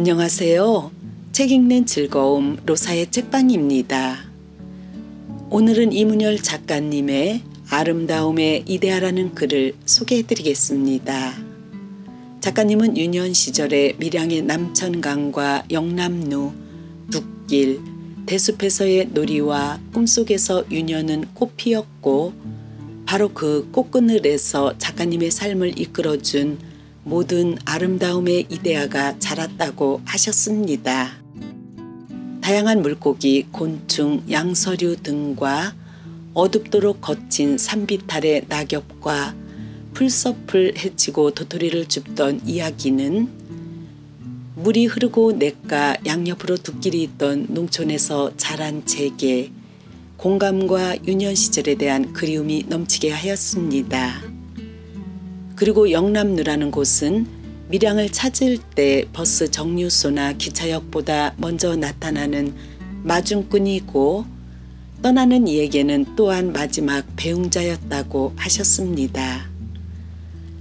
안녕하세요. 책 읽는 즐거움 로사의 책방입니다. 오늘은 이문열 작가님의 아름다움의 이데아라는 글을 소개해드리겠습니다. 작가님은 유년 시절에 밀양의 남천강과 영남루, 둑길, 대숲에서의 놀이와 꿈속에서 유년은 꽃피었고 바로 그 꽃그늘에서 작가님의 삶을 이끌어준 모든 아름다움의 이데아가 자랐다고 하셨습니다. 다양한 물고기, 곤충, 양서류 등과 어둡도록 거친 산비탈의 낙엽과 풀섭을 헤치고 도토리를 줍던 이야기는 물이 흐르고 냇가 양옆으로 둑길이 있던 농촌에서 자란 제게, 공감과 유년 시절에 대한 그리움이 넘치게 하였습니다. 그리고 영남루라는 곳은 밀양을 찾을 때 버스 정류소나 기차역보다 먼저 나타나는 마중꾼이고 떠나는 이에게는 또한 마지막 배웅자였다고 하셨습니다.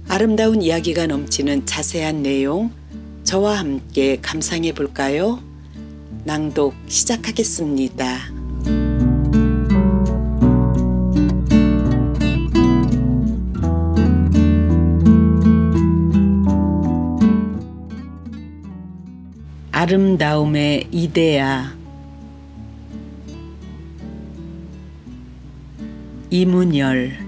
아름다운 이야기가 넘치는 자세한 내용 저와 함께 감상해 볼까요? 낭독 시작하겠습니다. 아름다움의 이데아. 이문열.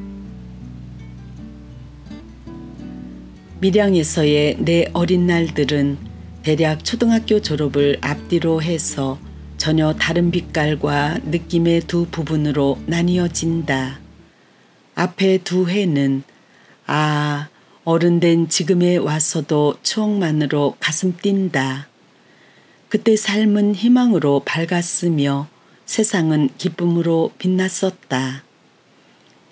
밀양에서의 내 어린 날들은 대략 초등학교 졸업을 앞뒤로 해서 전혀 다른 빛깔과 느낌의 두 부분으로 나뉘어진다. 앞에 두 해는 어른된 지금에 와서도 추억만으로 가슴 뛴다. 그때 삶은 희망으로 밝았으며 세상은 기쁨으로 빛났었다.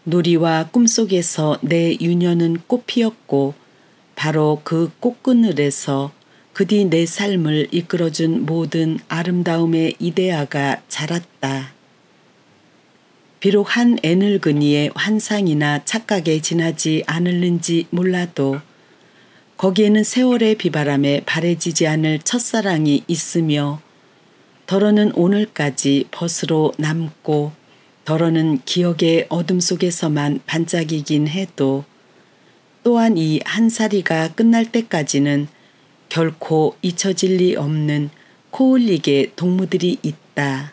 놀이와 꿈속에서 내 유년은 꽃피었고 바로 그 꽃그늘에서 그 뒤 내 삶을 이끌어준 모든 아름다움의 이데아가 자랐다. 비록 한 애늙은이의 환상이나 착각에 지나지 않을는지 몰라도 거기에는 세월의 비바람에 바래지지 않을 첫사랑이 있으며 덜어는 오늘까지 벗으로 남고 덜어는 기억의 어둠 속에서만 반짝이긴 해도 또한 이 한 살이가 끝날 때까지는 결코 잊혀질 리 없는 코흘리게 동무들이 있다.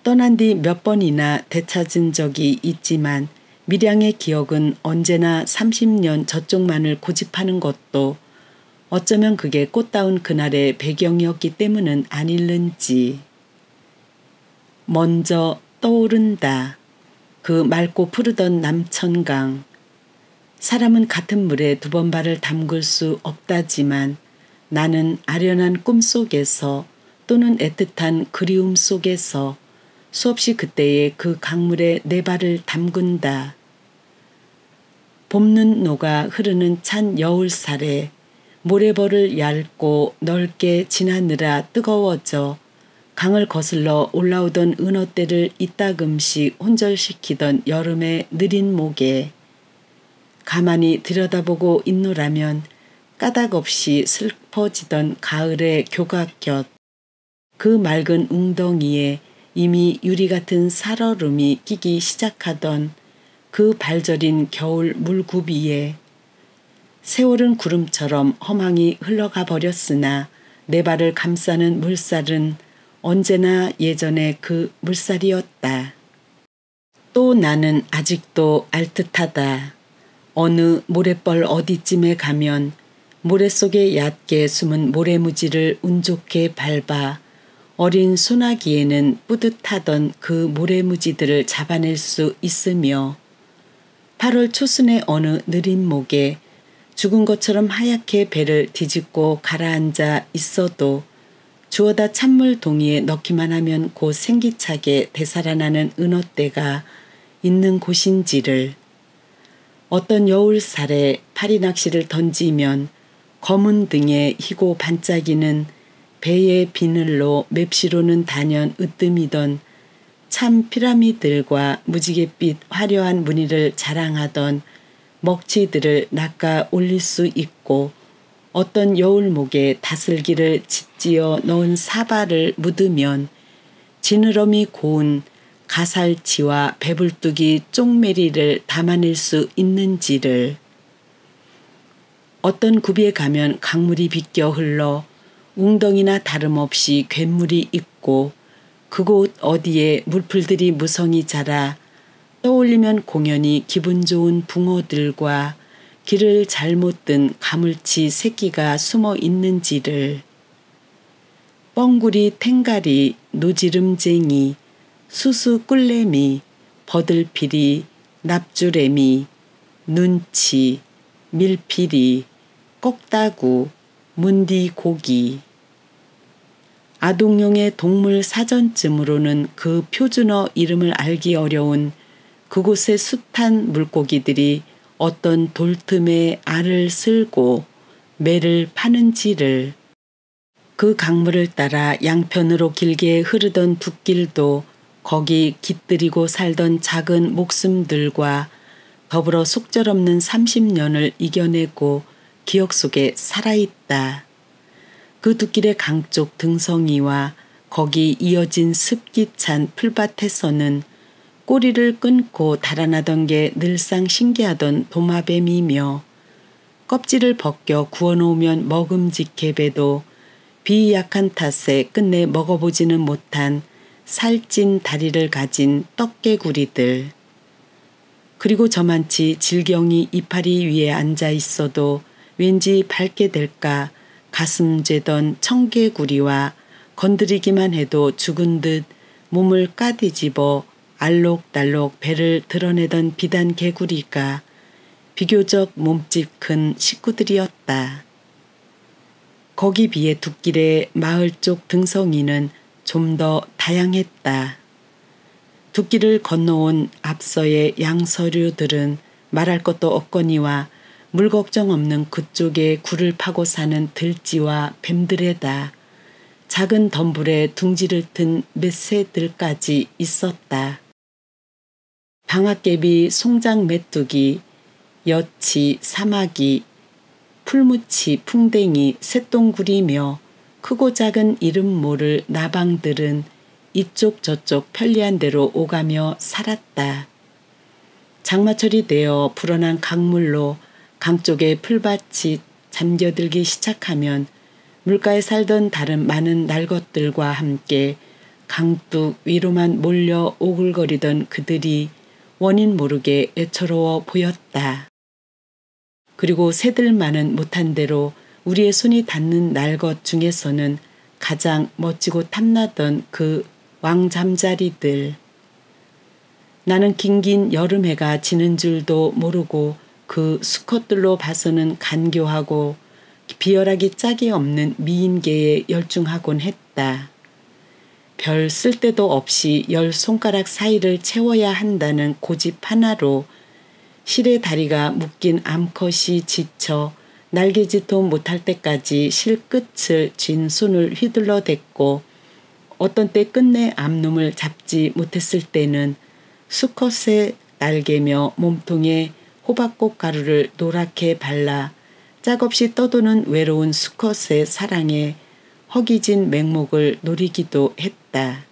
떠난 뒤 몇 번이나 되찾은 적이 있지만 밀양의 기억은 언제나 30년 저쪽만을 고집하는 것도 어쩌면 그게 꽃다운 그날의 배경이었기 때문은 아닐는지. 먼저 떠오른다. 그 맑고 푸르던 남천강. 사람은 같은 물에 두 번 발을 담글 수 없다지만 나는 아련한 꿈속에서 또는 애틋한 그리움 속에서 수없이 그때의 그 강물에 내 발을 담근다. 봄눈 녹아 흐르는 찬 여울살에 모래벌을 얇고 넓게 지나느라 뜨거워져 강을 거슬러 올라오던 은어떼를 이따금씩 혼절시키던 여름의 느린 목에 가만히 들여다보고 있노라면 까닭없이 슬퍼지던 가을의 교각 곁 그 맑은 웅덩이에 이미 유리 같은 살얼음이 끼기 시작하던 그 발저린 겨울 물구비에 세월은 구름처럼 허망히 흘러가 버렸으나 내 발을 감싸는 물살은 언제나 예전의 그 물살이었다. 또 나는 아직도 알듯하다. 어느 모래벌 어디쯤에 가면 모래 속에 얕게 숨은 모래무지를 운 좋게 밟아 어린 소나기에는 뿌듯하던 그 모래무지들을 잡아낼 수 있으며 8월 초순의 어느 느린 목에 죽은 것처럼 하얗게 배를 뒤집고 가라앉아 있어도 주워다 찬물 동이에 넣기만 하면 곧 생기차게 되살아나는 은어떼가 있는 곳인지를, 어떤 여울살에 파리낚시를 던지면 검은 등에 희고 반짝이는 배의 비늘로 맵시로는 단연 으뜸이던 참 피라미들과 무지갯빛 화려한 무늬를 자랑하던 먹치들을 낚아 올릴 수 있고 어떤 여울목에 다슬기를 짓지어 넣은 사발을 묻으면 지느러미 고운 가살치와 배불뚝이 쪽매리를 담아낼 수 있는지를, 어떤 굽이에 가면 강물이 비껴 흘러 웅덩이나 다름없이 갯물이 있고 그곳 어디에 물풀들이 무성히 자라 떠올리면 공연히 기분 좋은 붕어들과 길을 잘못 든 가물치 새끼가 숨어 있는지를, 뻥구리, 탱가리, 노지름쟁이, 수수 꿀래미, 버들피리, 납주래미, 눈치, 밀피리, 꺽다구, 문디고기. 아동용의 동물 사전쯤으로는 그 표준어 이름을 알기 어려운 그곳의 숱한 물고기들이 어떤 돌틈에 알을 쓸고 매를 파는지를, 그 강물을 따라 양편으로 길게 흐르던 둑길도 거기 깃들이고 살던 작은 목숨들과 더불어 속절없는 30년을 이겨내고 기억 속에 살아있다. 그 둑길의 강쪽 등성이와 거기 이어진 습기 찬 풀밭에서는 꼬리를 끊고 달아나던 게 늘상 신기하던 도마뱀이며 껍질을 벗겨 구워놓으면 먹음직해 배도 비 약한 탓에 끝내 먹어보지는 못한 살찐 다리를 가진 떡개구리들, 그리고 저만치 질경이 이파리 위에 앉아 있어도 왠지 밝게 될까 가슴 죄던 청개구리와 건드리기만 해도 죽은 듯 몸을 까뒤집어 알록달록 배를 드러내던 비단 개구리가 비교적 몸집 큰 식구들이었다. 거기 비해 둑길의 마을 쪽 등성이는 좀 더 다양했다. 둑길을 건너온 앞서의 양서류들은 말할 것도 없거니와 물 걱정 없는 그쪽에 굴을 파고 사는 들쥐와 뱀들에다 작은 덤불에 둥지를 튼 맷새들까지 있었다. 방앗개비, 송장 메뚜기, 여치, 사마귀, 풀무치, 풍뎅이, 새똥구리며 크고 작은 이름 모를 나방들은 이쪽 저쪽 편리한 대로 오가며 살았다. 장마철이 되어 불어난 강물로 강 쪽의 풀밭이 잠겨들기 시작하면 물가에 살던 다른 많은 날것들과 함께 강둑 위로만 몰려 오글거리던 그들이 원인 모르게 애처로워 보였다. 그리고 새들만은 못한 대로 우리의 손이 닿는 날것 중에서는 가장 멋지고 탐나던 그 왕잠자리들. 나는 긴긴 여름해가 지는 줄도 모르고 그 수컷들로 봐서는 간교하고 비열하기 짝이 없는 미인계에 열중하곤 했다. 별 쓸데도 없이 10손가락 사이를 채워야 한다는 고집 하나로 실의 다리가 묶인 암컷이 지쳐 날개짓도 못할 때까지 실끝을 쥔 손을 휘둘러 댔고 어떤 때 끝내 암놈을 잡지 못했을 때는 수컷의 날개며 몸통에 호박꽃 가루를 노랗게 발라 짝없이 떠도는 외로운 수컷의 사랑에 허기진 맹목을 노리기도 했다.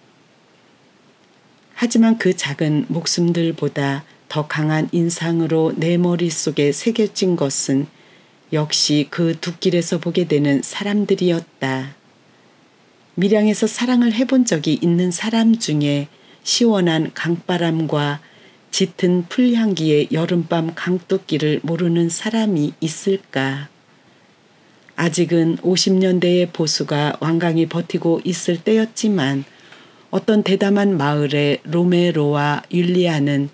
하지만 그 작은 목숨들보다 더 강한 인상으로 내 머릿속에 새겨진 것은 역시 그 둑길에서 보게 되는 사람들이었다. 밀양에서 사랑을 해본 적이 있는 사람 중에 시원한 강바람과 짙은 풀향기의 여름밤 강둑길을 모르는 사람이 있을까? 아직은 50년대의 보수가 완강히 버티고 있을 때였지만 어떤 대담한 마을의 로메로와 율리아는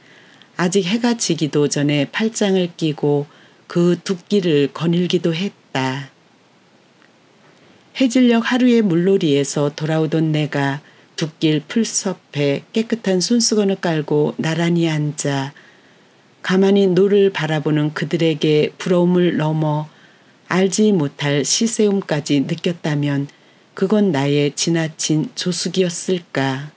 아직 해가 지기도 전에 팔짱을 끼고 그 둑길을 거닐기도 했다. 해질녘 하루의 물놀이에서 돌아오던 내가 둑길 풀섭에 깨끗한 손수건을 깔고 나란히 앉아 가만히 노를 바라보는 그들에게 부러움을 넘어 알지 못할 시세움까지 느꼈다면 그건 나의 지나친 조숙이었을까.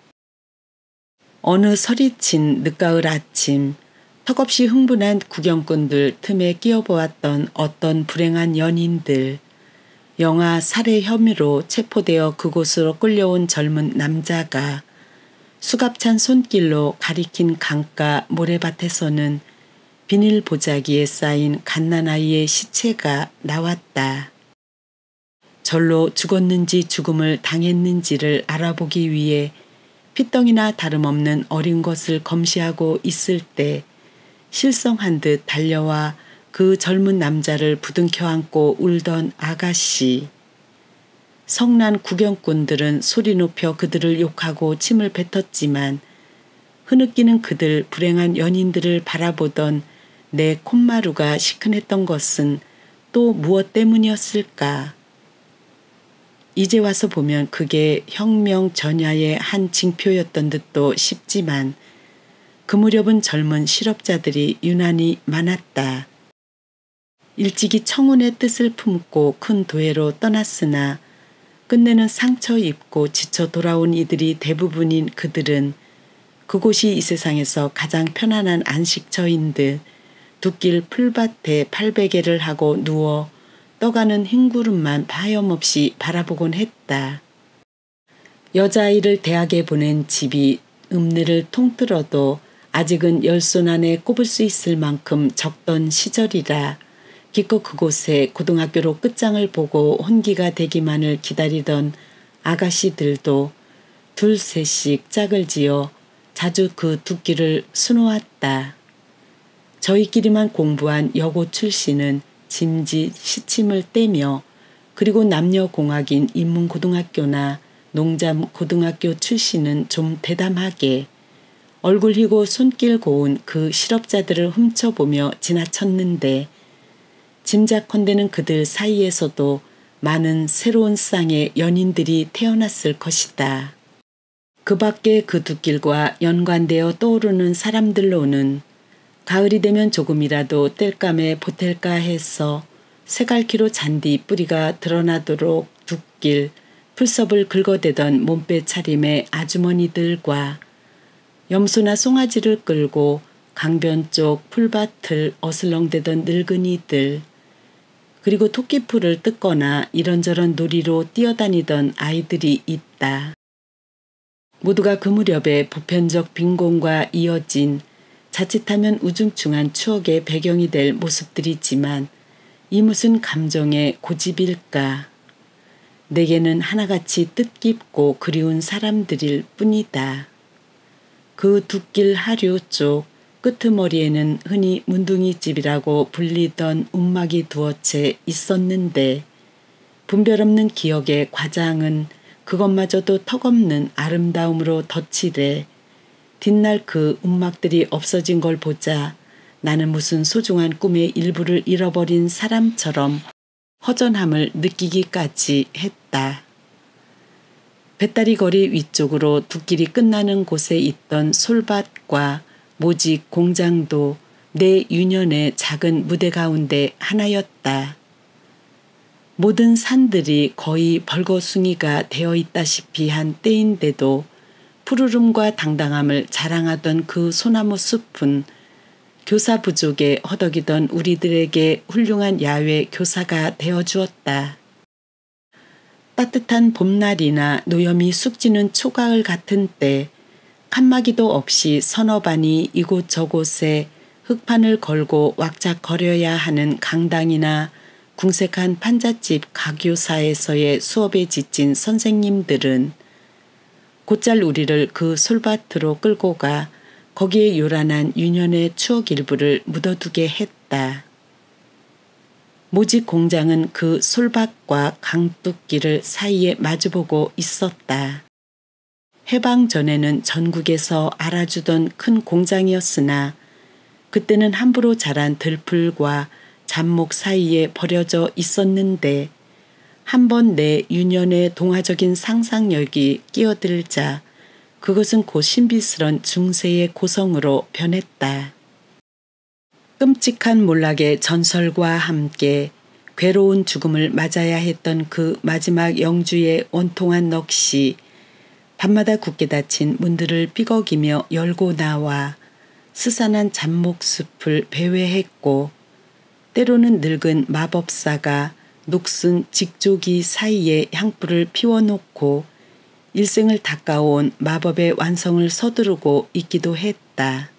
어느 서리친 늦가을 아침 턱없이 흥분한 구경꾼들 틈에 끼어보았던 어떤 불행한 연인들, 영아 살해 혐의로 체포되어 그곳으로 끌려온 젊은 남자가 수갑찬 손길로 가리킨 강가 모래밭에서는 비닐 보자기에 쌓인 갓난아이의 시체가 나왔다. 절로 죽었는지 죽음을 당했는지를 알아보기 위해 피덩이나 다름없는 어린 것을 검시하고 있을 때 실성한 듯 달려와 그 젊은 남자를 부둥켜 안고 울던 아가씨. 성난 구경꾼들은 소리 높여 그들을 욕하고 침을 뱉었지만 흐느끼는 그들 불행한 연인들을 바라보던 내 콧마루가 시큰했던 것은 또 무엇 때문이었을까? 이제 와서 보면 그게 혁명 전야의 한 징표였던 듯도 싶지만 그 무렵은 젊은 실업자들이 유난히 많았다. 일찍이 청운의 뜻을 품고 큰 도회로 떠났으나 끝내는 상처 입고 지쳐 돌아온 이들이 대부분인 그들은 그곳이 이 세상에서 가장 편안한 안식처인 듯 둑길 풀밭에 팔베개를 하고 누워 떠가는 흰구름만 하염없이 바라보곤 했다. 여자아이를 대학에 보낸 집이 읍내를 통틀어도 아직은 열손 안에 꼽을 수 있을 만큼 적던 시절이라 기껏 그곳에 고등학교로 끝장을 보고 혼기가 되기만을 기다리던 아가씨들도 둘셋씩 짝을 지어 자주 그 둑길을 수놓았다. 저희끼리만 공부한 여고 출신은 짐짓 시침을 떼며 그리고 남녀공학인 인문고등학교나 농잠고등학교 출신은 좀 대담하게 얼굴 희고 손길 고운 그 실업자들을 훔쳐보며 지나쳤는데 짐작컨대는 그들 사이에서도 많은 새로운 쌍의 연인들이 태어났을 것이다. 그 밖에 그 둑길과 연관되어 떠오르는 사람들로는 가을이 되면 조금이라도 땔감에 보탤까 해서 새갈퀴로 잔디 뿌리가 드러나도록 둑길, 풀섭을 긁어대던 몸빼 차림의 아주머니들과 염소나 송아지를 끌고 강변 쪽 풀밭을 어슬렁대던 늙은이들, 그리고 토끼풀을 뜯거나 이런저런 놀이로 뛰어다니던 아이들이 있다. 모두가 그 무렵의 보편적 빈곤과 이어진 자칫하면 우중충한 추억의 배경이 될 모습들이지만 이 무슨 감정의 고집일까? 내게는 하나같이 뜻깊고 그리운 사람들일 뿐이다. 그 둑길 하류 쪽 끄트머리에는 흔히 문둥이집이라고 불리던 움막이 두어 채 있었는데 분별 없는 기억의 과장은 그것마저도 턱없는 아름다움으로 덧칠해 뒷날 그 움막들이 없어진 걸 보자 나는 무슨 소중한 꿈의 일부를 잃어버린 사람처럼 허전함을 느끼기까지 했다. 배다리 거리 위쪽으로 둑길이 끝나는 곳에 있던 솔밭과 모직 공장도 내 유년의 작은 무대 가운데 하나였다. 모든 산들이 거의 벌거숭이가 되어 있다시피 한 때인데도 푸르름과 당당함을 자랑하던 그 소나무 숲은 교사 부족에 허덕이던 우리들에게 훌륭한 야외 교사가 되어주었다. 따뜻한 봄날이나 노염이 쑥지는 초가을 같은 때 칸막이도 없이 서너 반이 이곳저곳에 흙판을 걸고 왁작거려야 하는 강당이나 궁색한 판잣집 가교사에서의 수업에 지친 선생님들은 곧잘 우리를 그 솔밭으로 끌고 가 거기에 요란한 유년의 추억 일부를 묻어두게 했다. 모직 공장은 그 솔밭과 강둑길을 사이에 마주보고 있었다. 해방 전에는 전국에서 알아주던 큰 공장이었으나 그때는 함부로 자란 들풀과 잡목 사이에 버려져 있었는데 한번 내 유년의 동화적인 상상력이 끼어들자 그것은 곧 신비스런 중세의 고성으로 변했다. 끔찍한 몰락의 전설과 함께 괴로운 죽음을 맞아야 했던 그 마지막 영주의 원통한 넋이 밤마다 굳게 닫힌 문들을 삐걱이며 열고 나와 스산한 잡목숲을 배회했고 때로는 늙은 마법사가 녹슨 직조기 사이에 향불을 피워놓고 일생을 닦아온 마법의 완성을 서두르고 있기도 했다.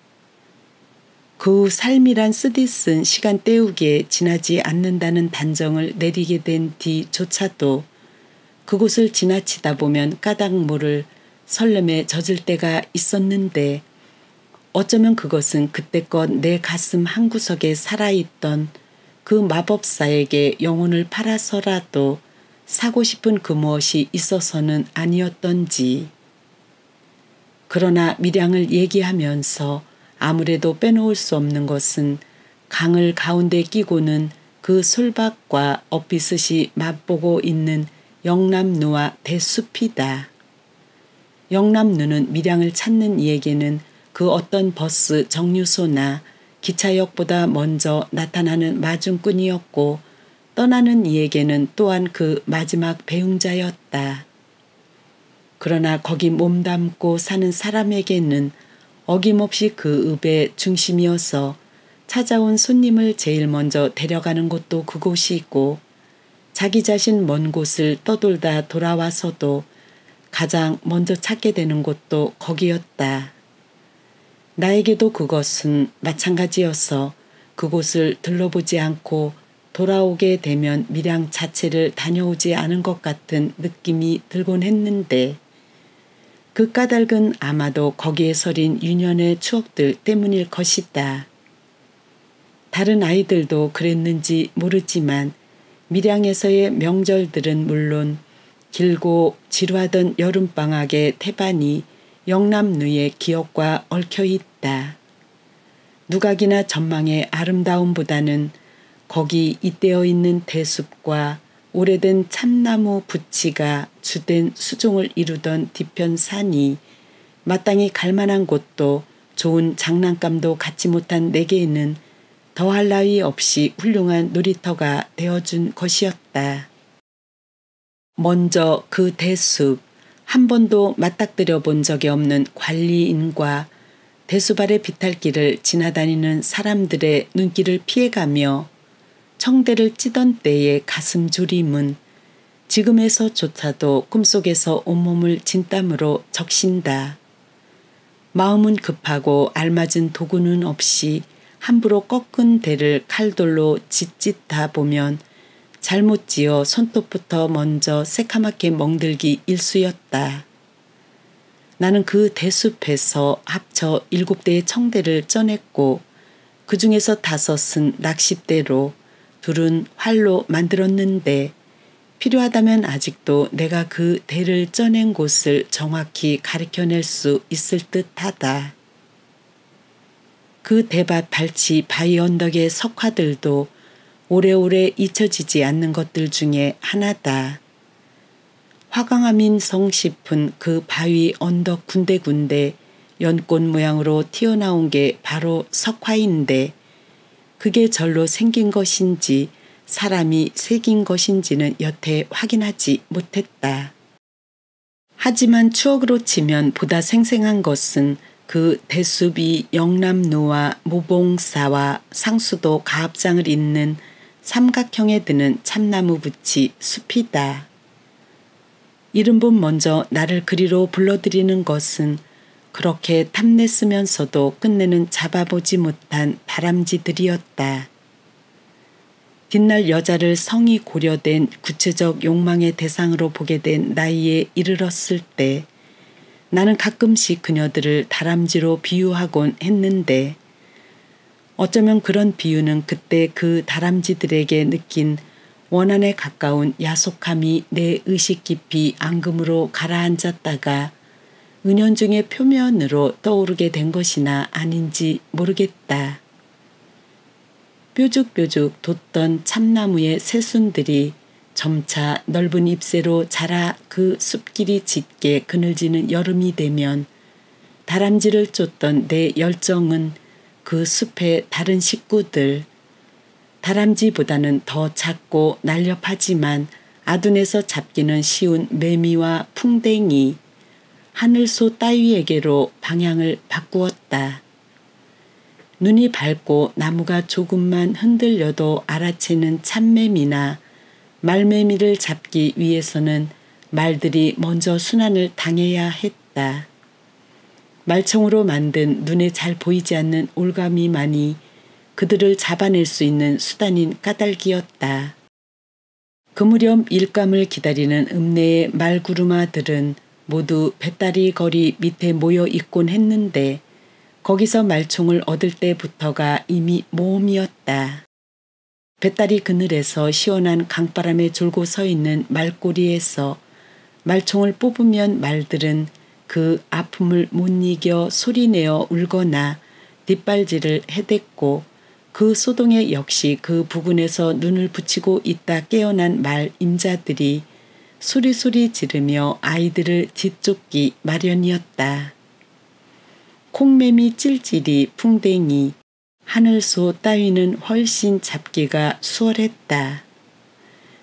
그 후 삶이란 쓰디쓴 시간 때우기에 지나지 않는다는 단정을 내리게 된 뒤조차도 그곳을 지나치다 보면 까닭 모를 설렘에 젖을 때가 있었는데 어쩌면 그것은 그때껏 내 가슴 한구석에 살아있던 그 마법사에게 영혼을 팔아서라도 사고 싶은 그 무엇이 있어서는 아니었던지. 그러나 밀양을 얘기하면서 아무래도 빼놓을 수 없는 것은 강을 가운데 끼고는 그 솔밭과 엇비슷이 맛보고 있는 영남루와 대숲이다. 영남루는 밀양을 찾는 이에게는 그 어떤 버스 정류소나 기차역보다 먼저 나타나는 마중꾼이었고 떠나는 이에게는 또한 그 마지막 배웅자였다. 그러나 거기 몸담고 사는 사람에게는 어김없이 그 읍의 중심이어서 찾아온 손님을 제일 먼저 데려가는 곳도 그곳이고 자기 자신 먼 곳을 떠돌다 돌아와서도 가장 먼저 찾게 되는 곳도 거기였다. 나에게도 그것은 마찬가지여서 그곳을 들러보지 않고 돌아오게 되면 밀양 자체를 다녀오지 않은 것 같은 느낌이 들곤 했는데 그 까닭은 아마도 거기에 서린 유년의 추억들 때문일 것이다. 다른 아이들도 그랬는지 모르지만 밀양에서의 명절들은 물론 길고 지루하던 여름방학의 태반이 영남루의 기억과 얽혀있다. 누각이나 전망의 아름다움보다는 거기 잇대어 있는 대숲과 오래된 참나무 부치가 주된 수종을 이루던 뒤편 산이 마땅히 갈만한 곳도 좋은 장난감도 갖지 못한 내게는 더할 나위 없이 훌륭한 놀이터가 되어준 것이었다. 먼저 그 대숲, 한 번도 맞닥뜨려 본 적이 없는 관리인과 대숲 아래 비탈길을 지나다니는 사람들의 눈길을 피해가며 청대를 찌던 때의 가슴 졸임은 지금에서조차도 꿈속에서 온몸을 진땀으로 적신다. 마음은 급하고 알맞은 도구는 없이 함부로 꺾은 대를 칼돌로 짓짓다 보면 잘못 지어 손톱부터 먼저 새카맣게 멍들기 일쑤였다. 나는 그 대숲에서 합쳐 7대의 청대를 쪄냈고 그 중에서 5은 낚싯대로 둘은 활로 만들었는데 필요하다면 아직도 내가 그 대를 쪄낸 곳을 정확히 가리켜낼 수 있을 듯하다. 그 대밭 발치 바위 언덕의 석화들도 오래오래 잊혀지지 않는 것들 중에 하나다. 화강암인성 싶은 그 바위 언덕 군데군데 연꽃 모양으로 튀어나온 게 바로 석화인데 그게 절로 생긴 것인지 사람이 새긴 것인지는 여태 확인하지 못했다. 하지만 추억으로 치면 보다 생생한 것은 그 대숲이 영남루와 모봉사와 상수도 가합장을 잇는 삼각형에 드는 참나무 붓이 숲이다. 이른분 먼저 나를 그리로 불러들이는 것은 그렇게 탐냈으면서도 끝내는 잡아보지 못한 다람쥐들이었다. 뒷날 여자를 성이 고려된 구체적 욕망의 대상으로 보게 된 나이에 이르렀을 때 나는 가끔씩 그녀들을 다람쥐로 비유하곤 했는데 어쩌면 그런 비유는 그때 그 다람쥐들에게 느낀 원한에 가까운 야속함이 내 의식 깊이 앙금으로 가라앉았다가 은연중에 표면으로 떠오르게 된 것이나 아닌지 모르겠다. 뾰족뾰족 돋던 참나무의 새순들이 점차 넓은 잎새로 자라 그 숲길이 짙게 그늘지는 여름이 되면 다람쥐를 쫓던 내 열정은 그 숲의 다른 식구들, 다람쥐보다는 더 작고 날렵하지만 아둔해서 잡기는 쉬운 매미와 풍뎅이, 하늘소 따위에게로 방향을 바꾸었다. 눈이 밝고 나무가 조금만 흔들려도 알아채는 참매미나 말매미를 잡기 위해서는 말들이 먼저 순환을 당해야 했다. 말총으로 만든 눈에 잘 보이지 않는 올가미만이 그들을 잡아낼 수 있는 수단인 까닭이었다. 그 무렵 일감을 기다리는 읍내의 말구르마들은 모두 배다리 거리 밑에 모여 있곤 했는데 거기서 말총을 얻을 때부터가 이미 모험이었다. 배다리 그늘에서 시원한 강바람에 졸고 서 있는 말꼬리에서 말총을 뽑으면 말들은 그 아픔을 못 이겨 소리내어 울거나 뒷발질을 해댔고 그 소동에 역시 그 부근에서 눈을 붙이고 있다 깨어난 말 임자들이 소리소리 지르며 아이들을 뒤쫓기 마련이었다. 콩매미 찔찔이 풍뎅이 하늘소 따위는 훨씬 잡기가 수월했다.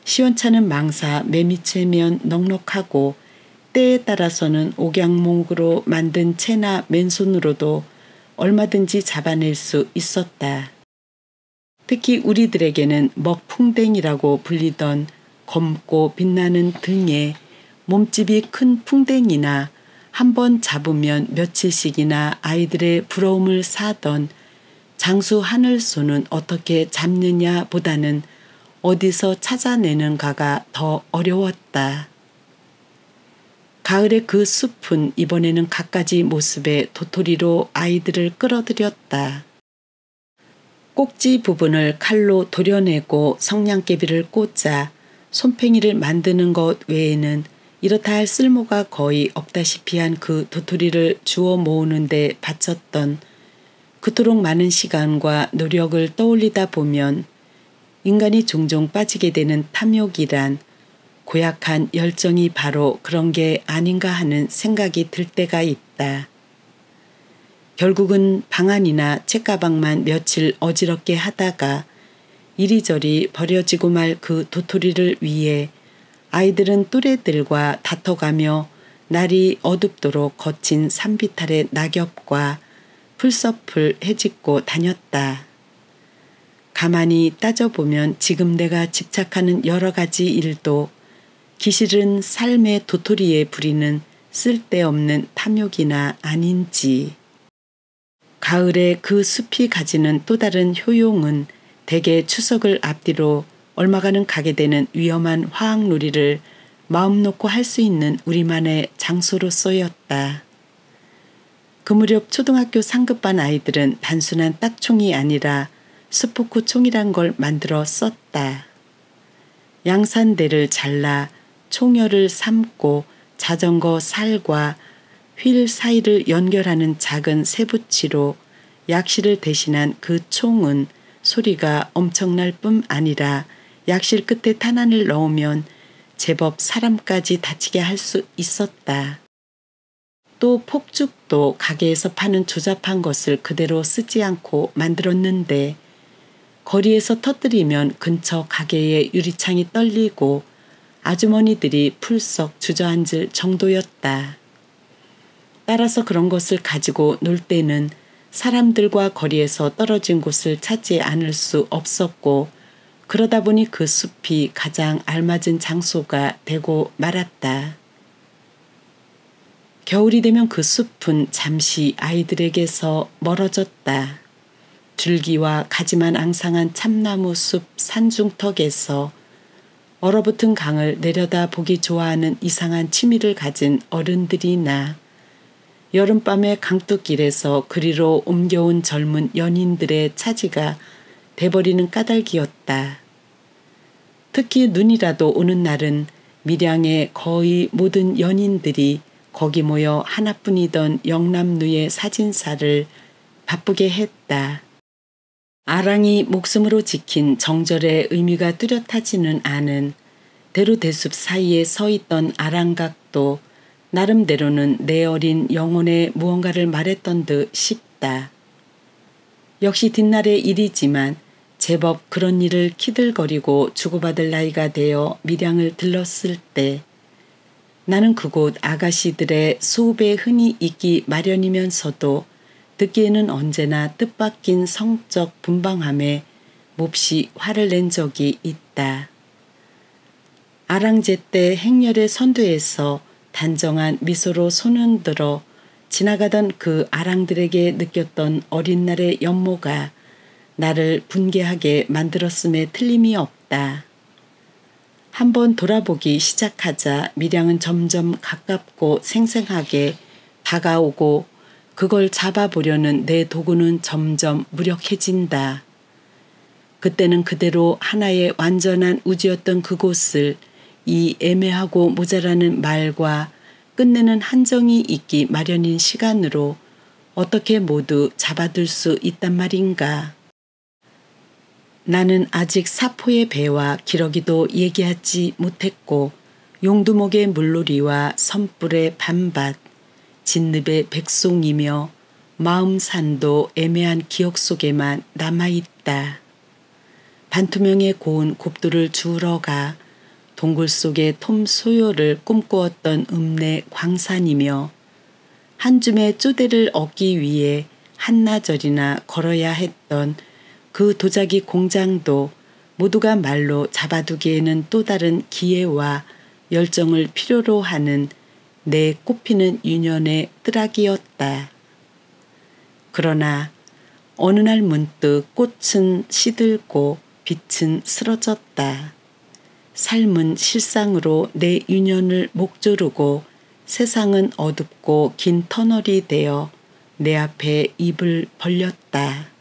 시원찮은 망사 매미채면 넉넉하고 때에 따라서는 옥양목으로 만든 채나 맨손으로도 얼마든지 잡아낼 수 있었다. 특히 우리들에게는 먹풍뎅이라고 불리던 검고 빛나는 등에 몸집이 큰 풍뎅이나 한 번 잡으면 며칠씩이나 아이들의 부러움을 사던 장수 하늘소는 어떻게 잡느냐 보다는 어디서 찾아내는가가 더 어려웠다. 가을의 그 숲은 이번에는 갖가지 모습의 도토리로 아이들을 끌어들였다. 꼭지 부분을 칼로 도려내고 성냥개비를 꽂아 손팽이를 만드는 것 외에는 이렇다 할 쓸모가 거의 없다시피 한 그 도토리를 주워 모으는 데 바쳤던 그토록 많은 시간과 노력을 떠올리다 보면 인간이 종종 빠지게 되는 탐욕이란 고약한 열정이 바로 그런 게 아닌가 하는 생각이 들 때가 있다. 결국은 방 안이나 책가방만 며칠 어지럽게 하다가 이리저리 버려지고 말 그 도토리를 위해 아이들은 또래들과 다퉈가며 날이 어둡도록 거친 산비탈의 낙엽과 풀숲을 헤집고 다녔다. 가만히 따져보면 지금 내가 집착하는 여러 가지 일도 기실은 삶의 도토리에 부리는 쓸데없는 탐욕이나 아닌지. 가을에 그 숲이 가지는 또 다른 효용은 대개 추석을 앞뒤로 얼마가는 가게 되는 위험한 화학놀이를 마음 놓고 할 수 있는 우리만의 장소로서였다. 그 무렵 초등학교 상급반 아이들은 단순한 딱총이 아니라 스포크 총이란 걸 만들어 썼다. 양산대를 잘라 총열을 삶고 자전거 살과 휠 사이를 연결하는 작은 세부치로 약실을 대신한 그 총은 소리가 엄청날 뿐 아니라 약실 끝에 탄환을 넣으면 제법 사람까지 다치게 할 수 있었다. 또 폭죽도 가게에서 파는 조잡한 것을 그대로 쓰지 않고 만들었는데 거리에서 터뜨리면 근처 가게의 유리창이 떨리고 아주머니들이 풀썩 주저앉을 정도였다. 따라서 그런 것을 가지고 놀 때는 사람들과 거리에서 떨어진 곳을 찾지 않을 수 없었고 그러다 보니 그 숲이 가장 알맞은 장소가 되고 말았다. 겨울이 되면 그 숲은 잠시 아이들에게서 멀어졌다. 줄기와 가지만 앙상한 참나무 숲 산중턱에서 얼어붙은 강을 내려다 보기 좋아하는 이상한 취미를 가진 어른들이나 여름밤의 강둑길에서 그리로 옮겨온 젊은 연인들의 차지가 돼버리는 까닭이었다. 특히 눈이라도 오는 날은 밀양의 거의 모든 연인들이 거기 모여 하나뿐이던 영남루의 사진사를 바쁘게 했다. 아랑이 목숨으로 지킨 정절의 의미가 뚜렷하지는 않은 대로대숲 사이에 서 있던 아랑각도 나름대로는 내 어린 영혼에 무언가를 말했던 듯 싶다. 역시 뒷날의 일이지만 제법 그런 일을 키들거리고 주고받을 나이가 되어 밀양을 들렀을 때 나는 그곳 아가씨들의 소읍에 흔히 있기 마련이면서도 듣기에는 언제나 뜻밖인 성적 분방함에 몹시 화를 낸 적이 있다. 아랑제 때 행렬의 선두에서 단정한 미소로 손을 들어 지나가던 그 아랑들에게 느꼈던 어린 날의 연모가 나를 분개하게 만들었음에 틀림이 없다. 한번 돌아보기 시작하자 밀양은 점점 가깝고 생생하게 다가오고 그걸 잡아보려는 내 도구는 점점 무력해진다. 그때는 그대로 하나의 완전한 우주였던 그곳을 이 애매하고 모자라는 말과 끝내는 한정이 있기 마련인 시간으로 어떻게 모두 잡아둘 수 있단 말인가. 나는 아직 사포의 배와 기러기도 얘기하지 못했고 용두목의 물놀이와 선불의 밤밭, 진늪의 백송이며 마음산도 애매한 기억 속에만 남아있다. 반투명의 고운 곱두를 주우러 가 동굴 속의 톰소요를 꿈꾸었던 읍내 광산이며 한 줌의 쪼대를 얻기 위해 한나절이나 걸어야 했던 그 도자기 공장도 모두가 말로 잡아두기에는 또 다른 기회와 열정을 필요로 하는 내 꽃피는 유년의 뜨락이었다. 그러나 어느 날 문득 꽃은 시들고 빛은 쓰러졌다. 삶은 실상으로 내 유년을 목조르고 세상은 어둡고 긴 터널이 되어 내 앞에 입을 벌렸다.